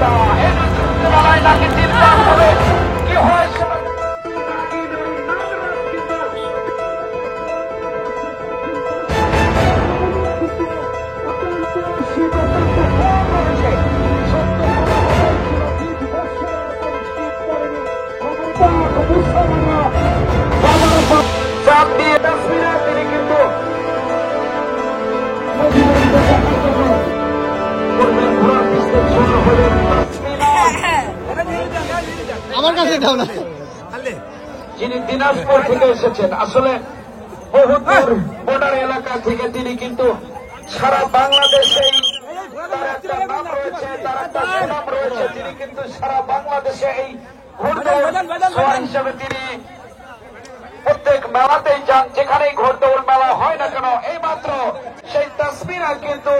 প্রতিযোগিতা এই বেলায় নাকি চিন্তা হবে কি হয় সেটা চাপ দিয়ে তিনি কিন্তু আমার কাছে দাও না। যিনি দিনাজপুর থেকে এসেছেন, আসলে বহু বর্ডার এলাকা থেকে তিনি কিন্তু সারা বাংলাদেশেই তার একটা নাম রয়েছে, তার একটা নাম রয়েছে। তিনি কিন্তু সারা বাংলাদেশে এই ঘোড়দৌড় হিসেবে তিনি প্রত্যেক মেলাতেই যান, যেখানেই ঘোড়দৌড় মেলা হয় না কেন। এইমাত্র সেই তাসমিনা কিন্তু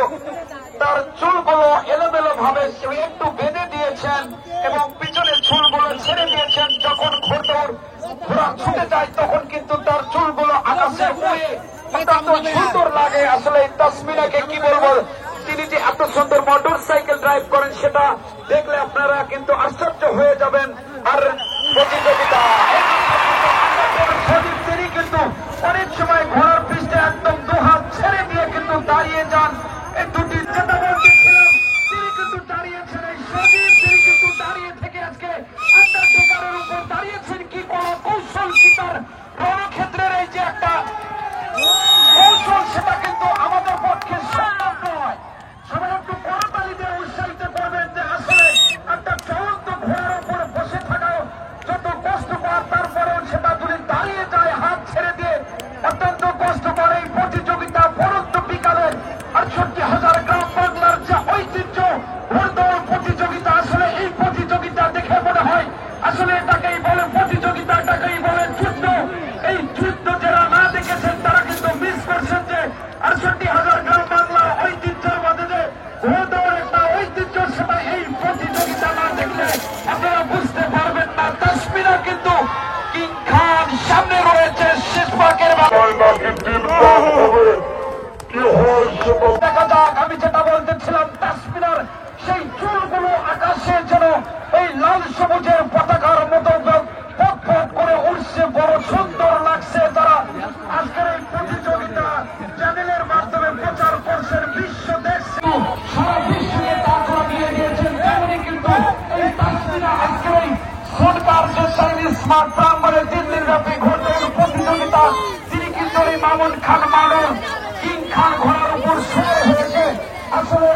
তার চুলগুলো এলোমেলো ভাবে একটু বেঁধে দিয়েছেন এবং পিছনে চুলগুলো ছেড়ে দিয়েছেন। যখন ঘোড়দৌড় ঘোড়া ছুটে যায় তখন কিন্তু তার চুলগুলো আকাশে উড়ে অত্যন্ত সুন্দর লাগে। আসলে এই তাসমিনাকে কি বলবো, তিনি যে এত সুন্দর মোটর সাইকেল ড্রাইভ করেন সেটা দেখলে আপনারা কিন্তু আশ্চর্য হয়ে যাবেন। আর প্রতিযোগিতা তিনি কিন্তু অনেক সময় ঘোড়ার পৃষ্ঠে একদম দুহাত ছেড়ে দিয়ে কিন্তু দাঁড়িয়ে যান। এই দুটি যেটা বলতেছিলাম, তিনি কিন্তু দাঁড়িয়েছেন এই সজীব, তিনি কিন্তু দাঁড়িয়ে থেকে আজকে আন্ডারটেকারের উপর দাঁড়িয়েছেন। কি কোন কৌশল, কি তার রণক্ষেত্রের এই যে একটা কৌশল, সেটা কিন্তু আমাদের পক্ষে সম্ভব নয়। সবাই একটু করতালি দিয়ে উৎসাহিত করবেন যে আসলে একটা চলন্ত ঘোড়ার উপর বসে থাকাও যত কষ্টকর, তারপরেও সেটা যদি দাঁড়িয়ে যায় হাত ছেড়ে দিয়ে অত্যন্ত কষ্টকর। এই প্রতিযোগিতা পরন্ত বিকালে 68,000 গ্রাম বাংলার যে ঐতিহ্য ঘোড়দৌড় প্রতিযোগিতা, আসলে এই প্রতিযোগিতা দেখে মনে হয় আসলে এটাকেই বলে প্রতিযোগিতা, এটাকেই বলে যুদ্ধ। এই যুদ্ধ যারা না দেখেছেন তারা কিন্তু মিস করছেন যে 68,000 গ্রাম বাংলার ঐতিহ্যের মধ্যে যে ঘোড়দৌড় একটা ঐতিহ্য, সেটা এই প্রতিযোগিতা না দেখলে আপনারা বুঝতে পারবেন না। তাসমিনা কিন্তু কিং খান সামনে রয়েছে, শেষ পাকের দেখা যাক। আমি যেটা বলতেছিলাম, তাসমিনার সেই চুলগুলো আকাশে যেন এই লাল সবুজের পতাকার মতো পথ পথ করে উঠছে, বড় সুন্দর লাগছে। যারা আজকের এই প্রতিযোগিতা চ্যানেলের মাধ্যমে প্রচার করছেন, বিশ্ব দেখছে, সারা বিশ্বে তারপর দিয়ে দিয়েছেন। তেমনি কিন্তু এই তাসমিনা আজকের এই সরকার যে চাইনিজ স্মার্ট প্রাঙ্গনে 3 দিনব্যাপী ঘোড়দৌড় প্রতিযোগিতা, তিনি কিন্তু এই মামুন খান মামুন কিং খান ঘোড়ার উপর শুরু হয়েছে। আসলে